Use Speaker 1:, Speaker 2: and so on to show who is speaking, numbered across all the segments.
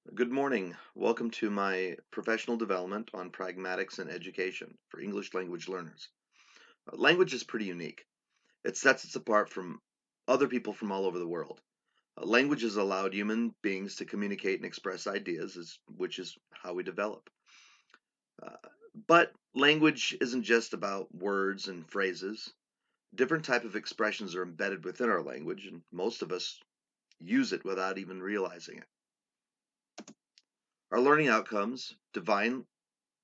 Speaker 1: Good morning. Welcome to my professional development on pragmatics and education for English language learners. Language is pretty unique. It sets us apart from other people from all over the world. Language has allowed human beings to communicate and express ideas, which is how we develop. Uh, but language isn't just about words and phrases. Different type of expressions are embedded within our language, and most of us use it without even realizing it. Our learning outcomes, divine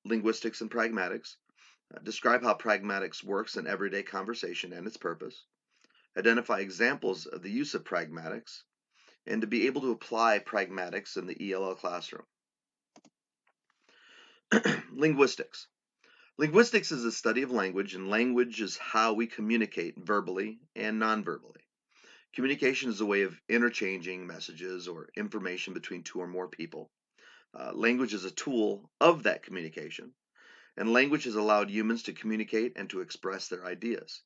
Speaker 1: linguistics and pragmatics, describe how pragmatics works in everyday conversation and its purpose, identify examples of the use of pragmatics, and to be able to apply pragmatics in the ELL classroom. Linguistics. Linguistics is the study of language, and language is how we communicate verbally and non-verbally. Communication is a way of interchanging messages or information between two or more people. Language is a tool of that communication, and language has allowed humans to communicate and to express their ideas.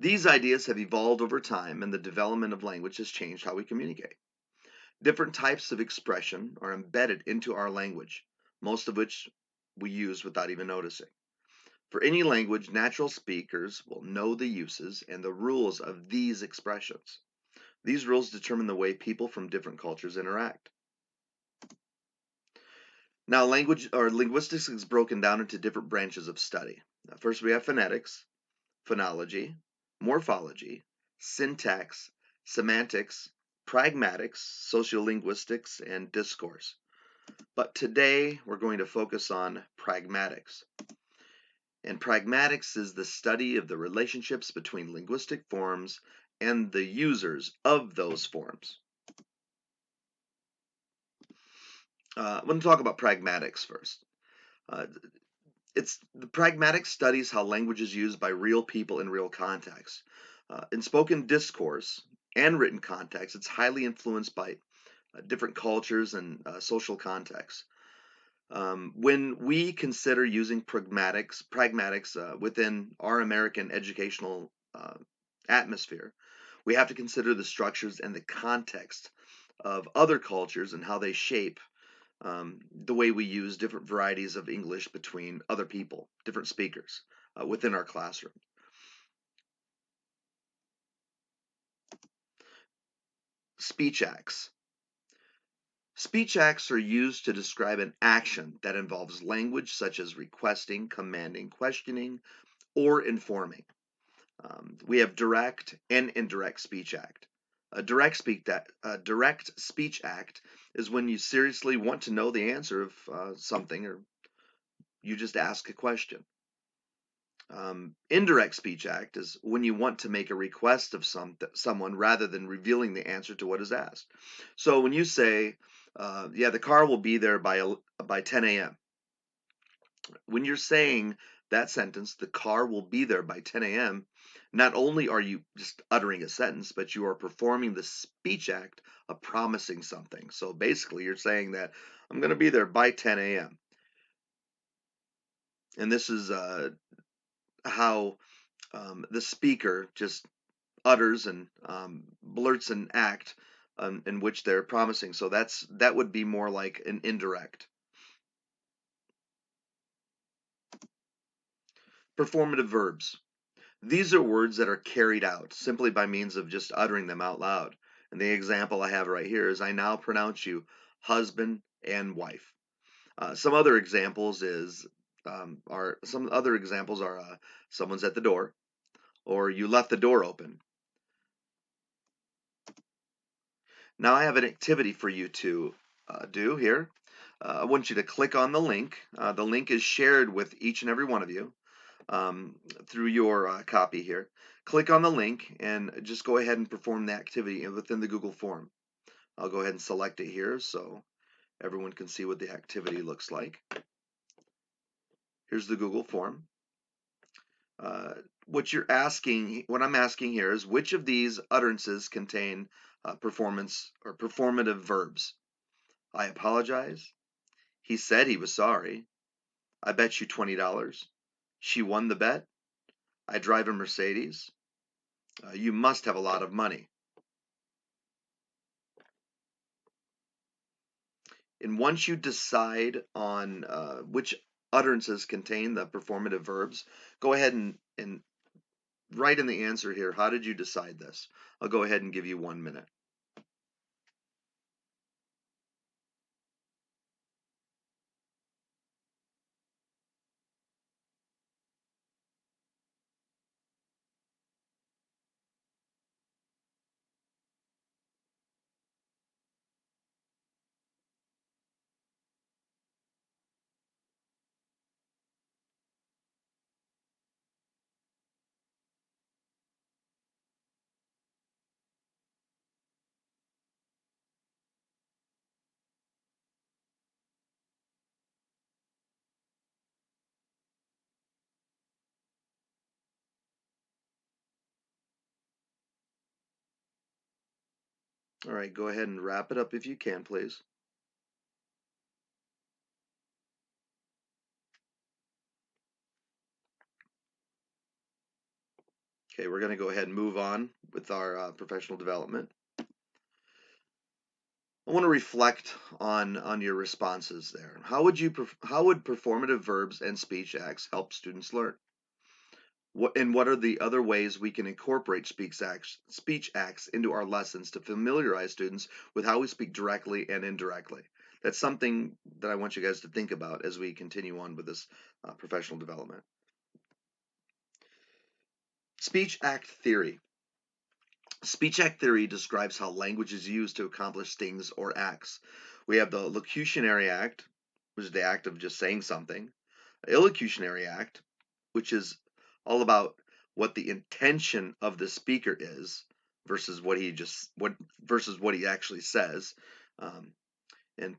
Speaker 1: These ideas have evolved over time, and the development of language has changed how we communicate. Different types of expression are embedded into our language, most of which we use without even noticing. For any language, natural speakers will know the uses and the rules of these expressions. These rules determine the way people from different cultures interact. Now, language or linguistics is broken down into different branches of study. First, we have phonetics, phonology, morphology, syntax, semantics, pragmatics, sociolinguistics, and discourse. But today we're going to focus on pragmatics. And pragmatics is the study of the relationships between linguistic forms and the users of those forms. I'm going to talk about pragmatics first. Uh, it's the pragmatic studies how language is used by real people in real context. In spoken discourse and written context, it's highly influenced by different cultures and social contexts. When we consider using pragmatics within our American educational atmosphere, we have to consider the structures and the context of other cultures and how they shape the way we use different varieties of English between other people, different speakers within our classroom. Speech acts. Speech acts are used to describe an action that involves language such as requesting, commanding, questioning, or informing. We have direct and indirect speech act. A direct speech act is when you seriously want to know the answer of something, or you just ask a question. Indirect speech act is when you want to make a request of someone rather than revealing the answer to what is asked. So when you say, "Yeah, the car will be there by 10 a.m." When you're saying that sentence, "The car will be there by 10 a.m." Not only are you just uttering a sentence, but you are performing the speech act of promising something. So basically, you're saying that I'm going to be there by 10 a.m. And this is how the speaker just utters and blurts an act in which they're promising. So that would be more like an indirect. Performative verbs. These are words that are carried out simply by means of just uttering them out loud. And the example I have right here is I now pronounce you husband and wife. Some other examples are someone's at the door, or you left the door open. Now I have an activity for you to do here. I want you to click on the link. The link is shared with each and every one of you through your copy here. Click on the link and just go ahead and perform the activity within the Google form. I'll go ahead and select it here so everyone can see what the activity looks like. Here's the Google form. What I'm asking here is which of these utterances contain performance or performative verbs? I apologize. He said he was sorry. I bet you $20. She won the bet. I drive a Mercedes. You must have a lot of money. And once you decide on which utterances contain the performative verbs, go ahead and write in the answer here, how did you decide this? I'll go ahead and give you 1 minute. All right, go ahead and wrap it up if you can, please. Okay, we're going to go ahead and move on with our professional development. I want to reflect on your responses there. How would performative verbs and speech acts help students learn? What are the other ways we can incorporate speech acts into our lessons to familiarize students with how we speak directly and indirectly? That's something that I want you guys to think about as we continue on with this professional development. Speech act theory. Speech act theory describes how language is used to accomplish things or acts. We have the locutionary act, which is the act of just saying something, illocutionary act, which is all about what the intention of the speaker is versus what he actually says, and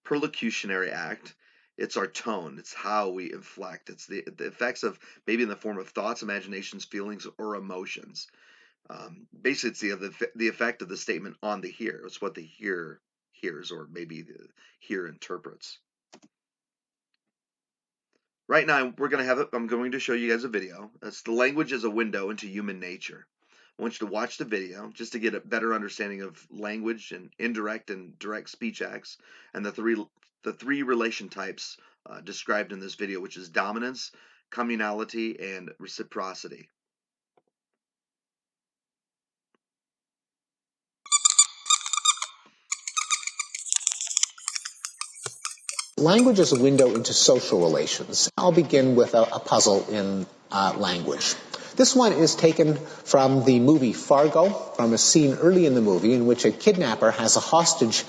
Speaker 1: perlocutionary act. It's our tone. It's how we inflect. It's the effects of maybe in the form of thoughts, imaginations, feelings, or emotions. Basically, it's the effect of the statement on the hearer. It's what the hearer hears, or maybe the hearer interprets. Right now, I'm going to show you guys a video. That's the language as a window into human nature. I want you to watch the video just to get a better understanding of language and indirect and direct speech acts, and the three relation types described in this video, which is dominance, communality, and reciprocity.
Speaker 2: Language is a window into social relations. I'll begin with a puzzle in language. This one is taken from the movie Fargo, from a scene early in the movie in which a kidnapper has a hostage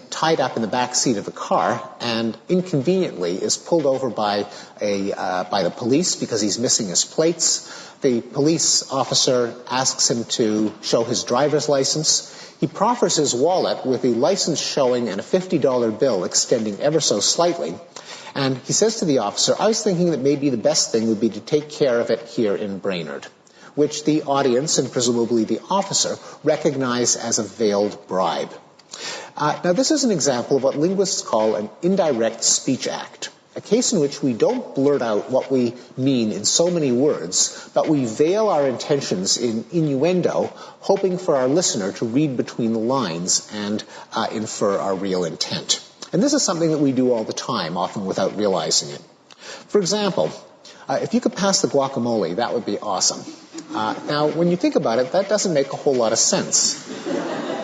Speaker 2: tied up in the back seat of a car and inconveniently is pulled over by the police because he's missing his plates. The police officer asks him to show his driver's license. He proffers his wallet with the license showing and a $50 bill extending ever so slightly. And he says to the officer, I was thinking that maybe the best thing would be to take care of it here in Brainerd, which the audience and presumably the officer recognize as a veiled bribe. Now, this is an example of what linguists call an indirect speech act, a case in which we don't blurt out what we mean in so many words, but we veil our intentions in innuendo, hoping for our listener to read between the lines and infer our real intent. And this is something that we do all the time, often without realizing it. For example, if you could pass the guacamole, that would be awesome. Now, when you think about it, that doesn't make a whole lot of sense.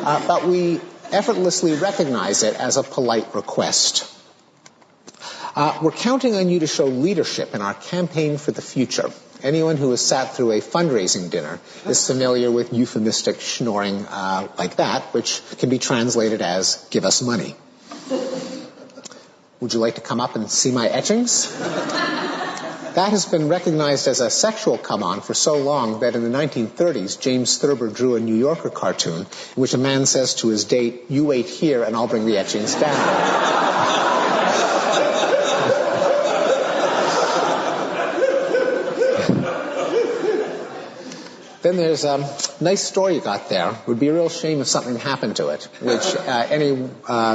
Speaker 2: But we effortlessly recognize it as a polite request. We're counting on you to show leadership in our campaign for the future. Anyone who has sat through a fundraising dinner is familiar with euphemistic schnorring like that, which can be translated as, give us money. Would you like to come up and see my etchings? That has been recognized as a sexual come-on for so long that in the 1930s, James Thurber drew a New Yorker cartoon in which a man says to his date, you wait here and I'll bring the etchings down. Then there's a nice story you got there. It would be a real shame if something happened to it, which any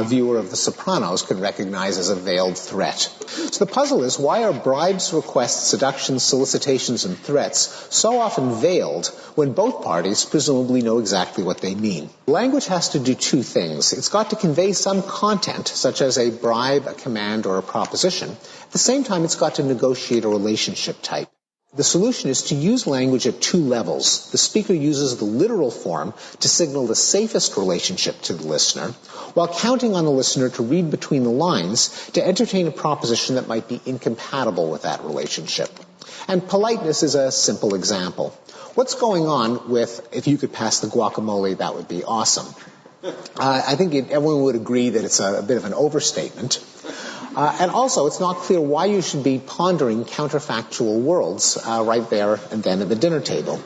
Speaker 2: viewer of The Sopranos could recognize as a veiled threat. So the puzzle is, why are bribes, requests, seductions, solicitations, and threats so often veiled when both parties presumably know exactly what they mean? Language has to do two things. It's got to convey some content, such as a bribe, a command, or a proposition. At the same time, it's got to negotiate a relationship type. The solution is to use language at two levels. The speaker uses the literal form to signal the safest relationship to the listener, while counting on the listener to read between the lines to entertain a proposition that might be incompatible with that relationship. And politeness is a simple example. What's going on with, if you could pass the guacamole, that would be awesome? I think everyone would agree that it's a bit of an overstatement. And also, it's not clear why you should be pondering counterfactual worlds right there and then at the dinner table.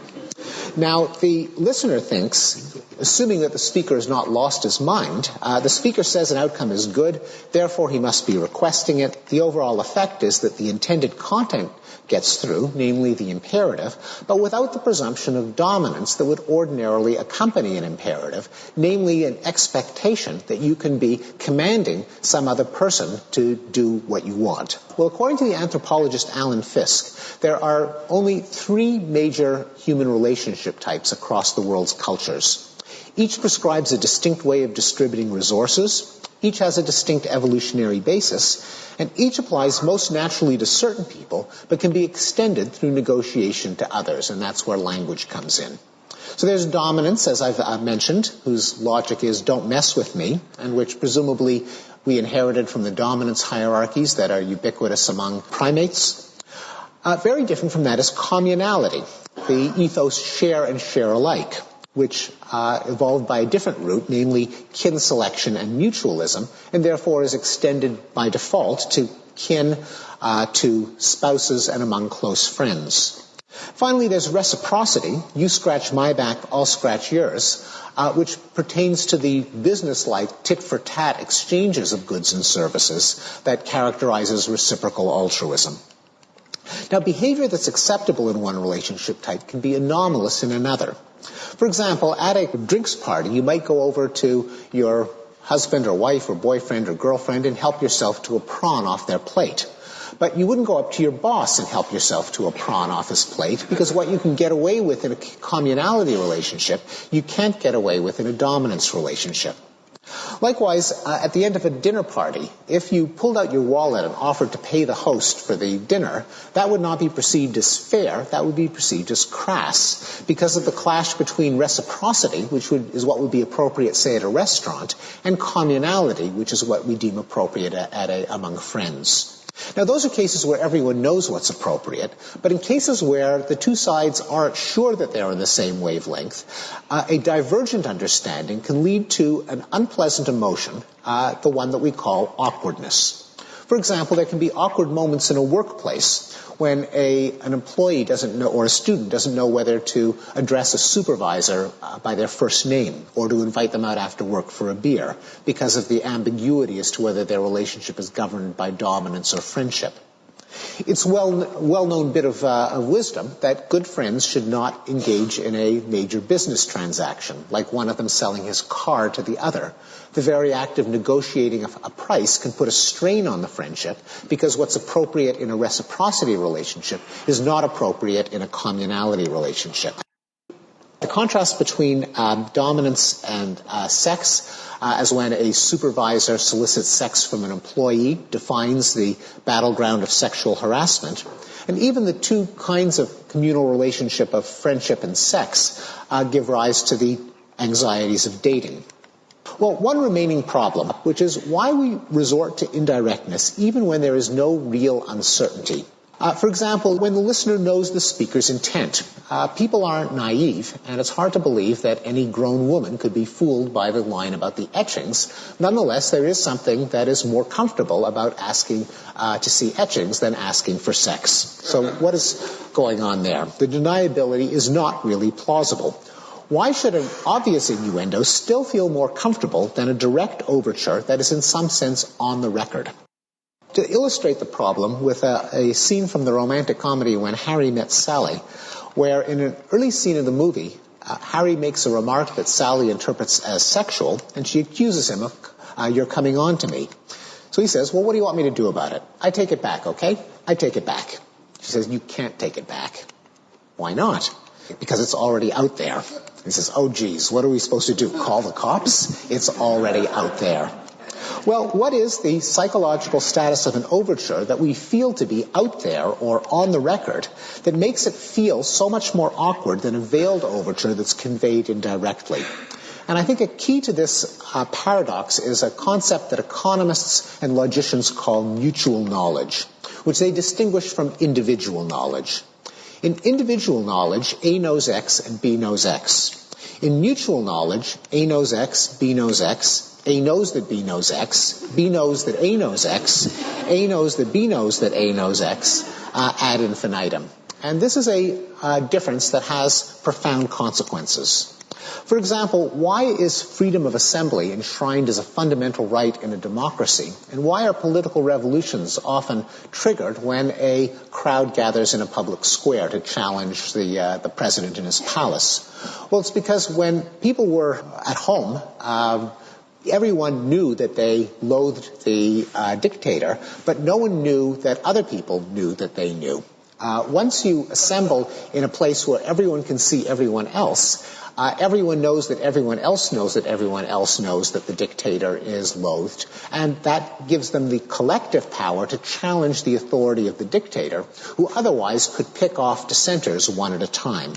Speaker 2: Now, the listener thinks, assuming that the speaker has not lost his mind, the speaker says an outcome is good, therefore he must be requesting it. The overall effect is that the intended content gets through, namely the imperative, but without the presumption of dominance that would ordinarily accompany an imperative, namely an expectation that you can be commanding some other person to do what you want. Well, according to the anthropologist Alan Fiske, there are only three major human relationship types across the world's cultures. Each prescribes a distinct way of distributing resources, each has a distinct evolutionary basis, and each applies most naturally to certain people, but can be extended through negotiation to others, and that's where language comes in. So there's dominance, as I've mentioned, whose logic is don't mess with me, and which presumably we inherited from the dominance hierarchies that are ubiquitous among primates. Very different from that is communality, the ethos share and share alike, which evolved by a different route, namely kin selection and mutualism, and therefore is extended by default to kin, to spouses, and among close friends. Finally, there's reciprocity. You scratch my back, I'll scratch yours, which pertains to the business-like tit-for-tat exchanges of goods and services that characterizes reciprocal altruism. Now, behavior that's acceptable in one relationship type can be anomalous in another. For example, at a drinks party, you might go over to your husband or wife or boyfriend or girlfriend and help yourself to a prawn off their plate. But you wouldn't go up to your boss and help yourself to a prawn off his plate, because what you can get away with in a communality relationship, you can't get away with in a dominance relationship. Likewise, at the end of a dinner party, if you pulled out your wallet and offered to pay the host for the dinner, that would not be perceived as fair, that would be perceived as crass, because of the clash between reciprocity, which is what would be appropriate, say, at a restaurant, and communality, which is what we deem appropriate among friends. Now, those are cases where everyone knows what's appropriate, but in cases where the two sides aren't sure that they're on the same wavelength, a divergent understanding can lead to an unpleasant emotion, the one that we call awkwardness. For example, there can be awkward moments in a workplace when an employee doesn't know, or a student doesn't know whether to address a supervisor by their first name or to invite them out after work for a beer because of the ambiguity as to whether their relationship is governed by dominance or friendship. It's a well-known bit of wisdom that good friends should not engage in a major business transaction, like one of them selling his car to the other. The very act of negotiating a price can put a strain on the friendship, because what's appropriate in a reciprocity relationship is not appropriate in a communality relationship. The contrast between dominance and sex, as when a supervisor solicits sex from an employee, defines the battleground of sexual harassment. And even the two kinds of communal relationship of friendship and sex give rise to the anxieties of dating. Well, one remaining problem, which is why we resort to indirectness even when there is no real uncertainty. For example, when the listener knows the speaker's intent. People aren't naive, and it's hard to believe that any grown woman could be fooled by the line about the etchings. Nonetheless, there is something that is more comfortable about asking to see etchings than asking for sex. So what is going on there? The deniability is not really plausible. Why should an obvious innuendo still feel more comfortable than a direct overture that is in some sense on the record? To illustrate the problem with a scene from the romantic comedy When Harry Met Sally, where in an early scene of the movie, Harry makes a remark that Sally interprets as sexual, and she accuses him of, you're coming on to me. So he says, well, what do you want me to do about it? I take it back, okay? I take it back. She says, you can't take it back. Why not? Because it's already out there. He says, oh, geez, what are we supposed to do? Call the cops? It's already out there. Well, what is the psychological status of an overture that we feel to be out there or on the record that makes it feel so much more awkward than a veiled overture that's conveyed indirectly? And I think a key to this paradox is a concept that economists and logicians call mutual knowledge, which they distinguish from individual knowledge. In individual knowledge, A knows X and B knows X. In mutual knowledge, A knows X, B knows X, A knows that B knows X, B knows that A knows X, A knows that B knows that A knows X, ad infinitum. And this is a difference that has profound consequences. For example, why is freedom of assembly enshrined as a fundamental right in a democracy? And why are political revolutions often triggered when a crowd gathers in a public square to challenge the president in his palace? Well, it's because when people were at home, everyone knew that they loathed the dictator, but no one knew that other people knew that they knew. Once you assemble in a place where everyone can see everyone else, everyone knows that everyone else knows that everyone else knows that the dictator is loathed, and that gives them the collective power to challenge the authority of the dictator, who otherwise could pick off dissenters one at a time.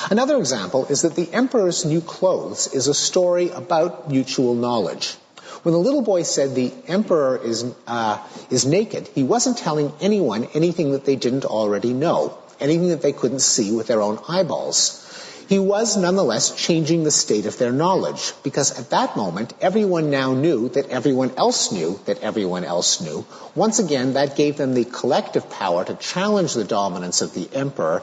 Speaker 2: Another example is that The Emperor's New Clothes is a story about mutual knowledge. When the little boy said the emperor is naked, he wasn't telling anyone anything that they didn't already know, anything that they couldn't see with their own eyeballs. He was nonetheless changing the state of their knowledge, because at that moment, everyone now knew that everyone else knew that everyone else knew. Once again, that gave them the collective power to challenge the dominance of the emperor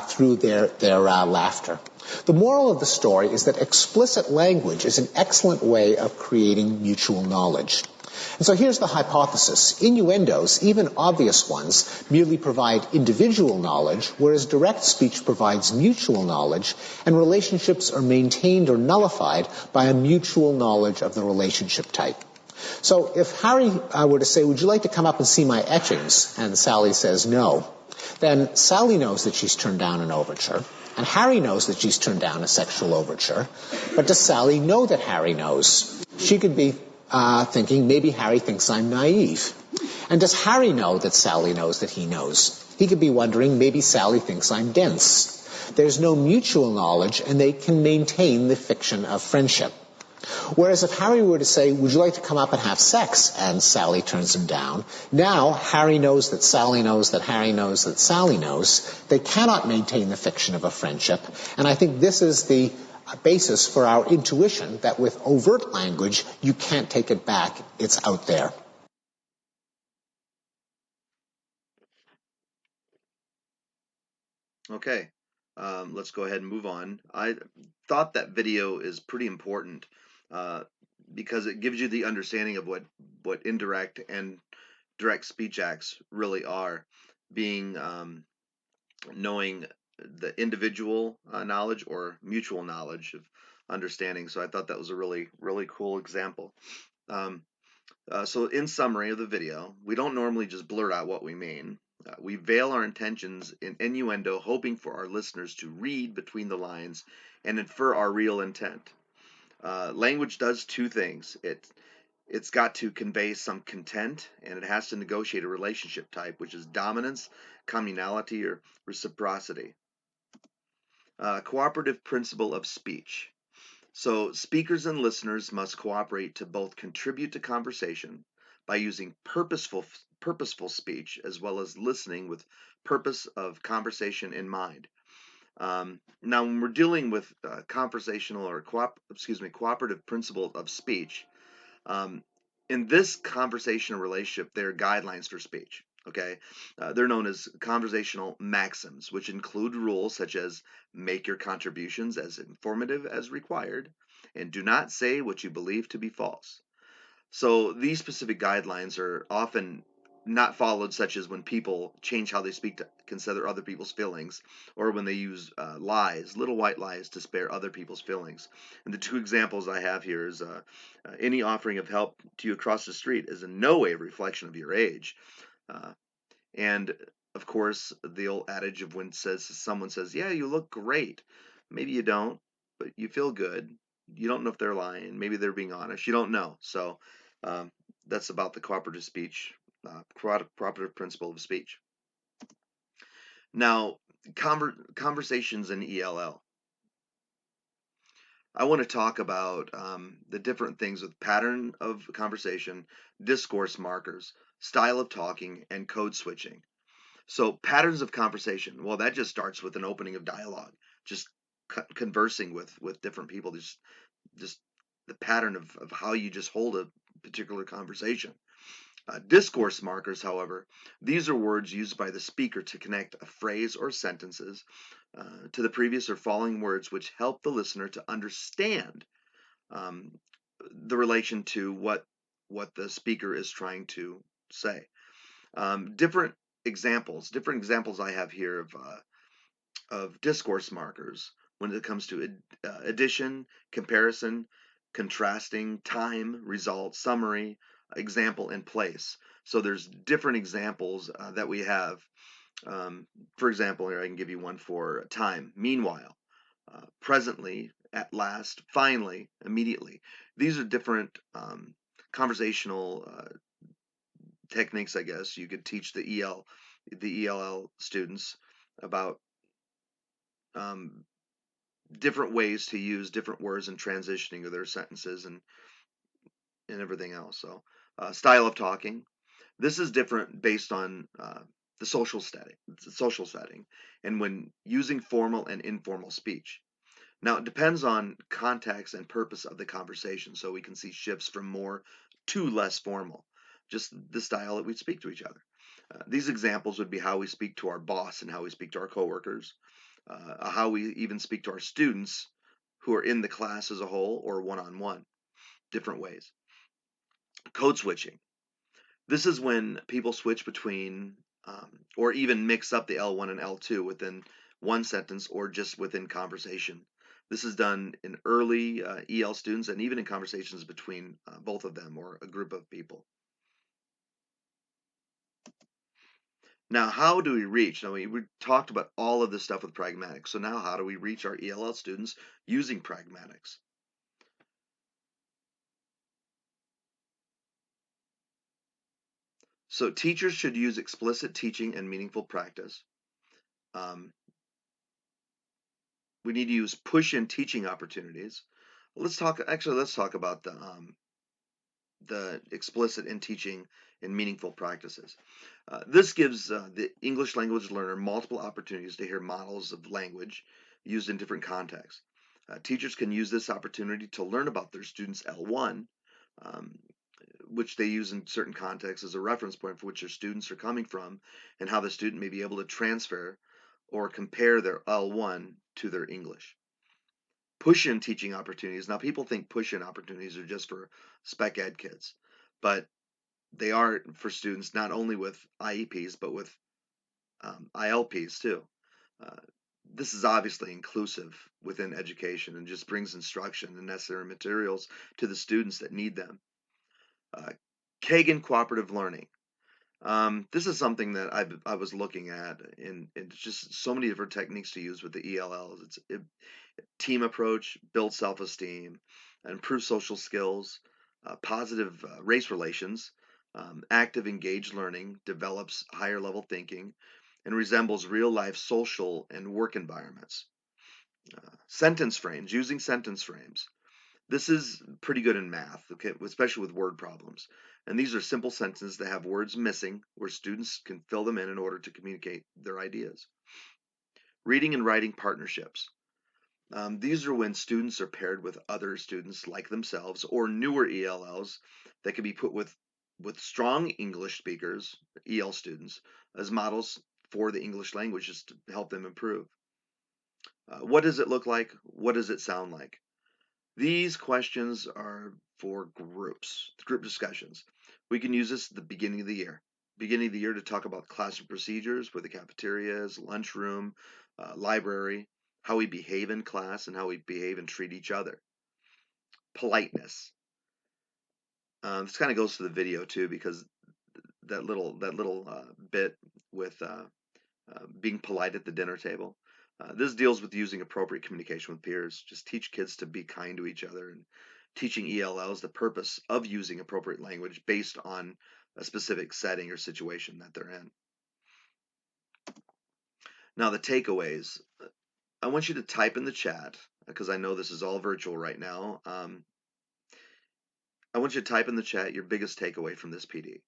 Speaker 2: through their laughter. The moral of the story is that explicit language is an excellent way of creating mutual knowledge. And so here's the hypothesis. Innuendos, even obvious ones, merely provide individual knowledge, whereas direct speech provides mutual knowledge, and relationships are maintained or nullified by a mutual knowledge of the relationship type. So if Harry were to say, would you like to come up and see my etchings? And Sally says no. Then Sally knows that she's turned down an overture, and Harry knows that she's turned down a sexual overture. But does Sally know that Harry knows? She could be thinking, maybe Harry thinks I'm naive. And does Harry know that Sally knows that he knows? He could be wondering, maybe Sally thinks I'm dense. There's no mutual knowledge, and they can maintain the fiction of friendship. Whereas if Harry were to say, would you like to come up and have sex? And Sally turns him down. Now Harry knows that Sally knows that Harry knows that Sally knows. They cannot maintain the fiction of a friendship. And I think this is the basis for our intuition that with overt language, you can't take it back. It's out there.
Speaker 1: Okay, let's go ahead and move on. I thought that video is pretty important uh, because it gives you the understanding of what indirect and direct speech acts really are, being knowing the individual knowledge or mutual knowledge of understanding. So I thought that was a really cool example. Um, so in summary of the video, we don't normally just blurt out what we mean. We veil our intentions in innuendo, hoping for our listeners to read between the lines and infer our real intent. Language does two things. It's got to convey some content, and it has to negotiate a relationship type, which is dominance, communality, or reciprocity. Cooperative principle of speech. So, speakers and listeners must cooperate to both contribute to conversation by using purposeful speech, as well as listening with purpose of conversation in mind. Now, when we're dealing with conversational or cooperative principle of speech, um, in this conversational relationship, there are guidelines for speech. Okay, they're known as conversational maxims, which include rules such as make your contributions as informative as required, and do not say what you believe to be false. So these specific guidelines are often not followed, such as when people change how they speak to consider other people's feelings, or when they use lies, little white lies, to spare other people's feelings. And the two examples I have here is any offering of help to you across the street is in no way a reflection of your age. Uh, and of course, the old adage of when someone says, "Yeah, you look great," maybe you don't, but you feel good. You don't know if they're lying. Maybe they're being honest. You don't know. So um, that's about the cooperative speech, cooperative principle of speech. Now, conversations in ELL. I want to talk about the different things with pattern of conversation, discourse markers, style of talking, and code switching. So patterns of conversation. Well, that just starts with an opening of dialogue, just conversing with different people. Just the pattern of how you just hold a particular conversation. Discourse markers, however, these are words used by the speaker to connect a phrase or sentences to the previous or following words, which help the listener to understand um, the relation to what the speaker is trying to say. Different examples I have here of discourse markers when it comes to addition, comparison, contrasting, time, result, summary, example, and place. So there's different examples that we have. Um, for example, here I can give you one for time. Meanwhile, presently, at last, finally, immediately. These are different conversational techniques, I guess. You could teach the ELL students about um, different ways to use different words and transitioning of their sentences and everything else. So, style of talking. This is different based on the social setting, and when using formal and informal speech. Now, it depends on context and purpose of the conversation, so we can see shifts from more to less formal, just the style that we speak to each other. These examples would be how we speak to our boss and how we speak to our coworkers, how we even speak to our students who are in the class as a whole or one on one, different ways. Code switching. This is when people switch between or even mix up the L1 and L2 within one sentence or just within conversation. This is done in early EL students and even in conversations between both of them or a group of people. Now, how do we reach? Now, we talked about all of this stuff with pragmatics. So now how do we reach our ELL students using pragmatics? So teachers should use explicit teaching and meaningful practice. Um, we need to use push-in teaching opportunities. Let's talk about the explicit in teaching and meaningful practices. This gives the English language learner multiple opportunities to hear models of language used in different contexts. Teachers can use this opportunity to learn about their students' L1, um, which they use in certain contexts as a reference point for which their students are coming from, and how the student may be able to transfer or compare their L1 to their English. Push-in teaching opportunities. Now, people think push-in opportunities are just for spec ed kids, but they are for students not only with IEPs but with ILPs too. Uh, this is obviously inclusive within education and just brings instruction and necessary materials to the students that need them. Uh, Kagan cooperative learning. This is something that I was looking at in just so many different techniques to use with the ELLs. Team approach, build self-esteem, improve social skills, positive race relations, active engaged learning, develops higher level thinking, and resembles real life social and work environments. Sentence frames, using sentence frames. This is pretty good in math, okay, especially with word problems. And these are simple sentences that have words missing where students can fill them in order to communicate their ideas. Reading and writing partnerships. These are when students are paired with other students like themselves or newer ELLs that can be put with strong English speakers, EL students, as models for the English language just to help them improve. What does it look like? What does it sound like? These questions are for group discussions. We can use this at the beginning of the year. beginning of the year to talk about classroom procedures where the cafeteria is, lunchroom, library, how we behave in class, and how we behave and treat each other. Politeness. This kind of goes to the video too, because that little bit with being polite at the dinner table. This deals with using appropriate communication with peers. Just teach kids to be kind to each other, and teaching ELLs the purpose of using appropriate language based on a specific setting or situation that they're in. Now, the takeaways. I want you to type in the chat because I know this is all virtual right now. I want you to type in the chat your biggest takeaway from this PD.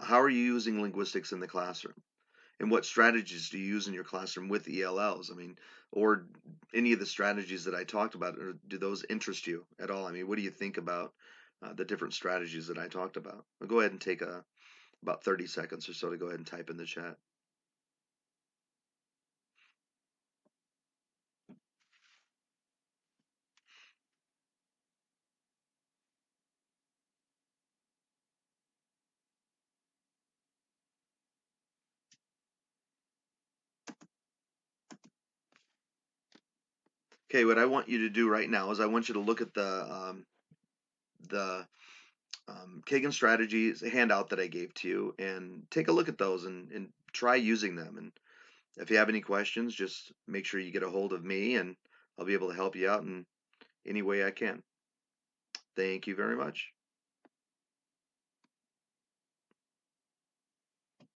Speaker 1: How are you using linguistics in the classroom? And what strategies do you use in your classroom with ELLs? I mean, or any of the strategies that I talked about, or do those interest you at all? I mean, what do you think about the different strategies that I talked about? I'll go ahead and take about 30 seconds or so to go ahead and type in the chat. Okay, what I want you to do right now is I want you to look at the Kagan strategies handout that I gave to you and take a look at those and try using them. And if you have any questions, just make sure you get a hold of me and I'll be able to help you out in any way I can. Thank you very much.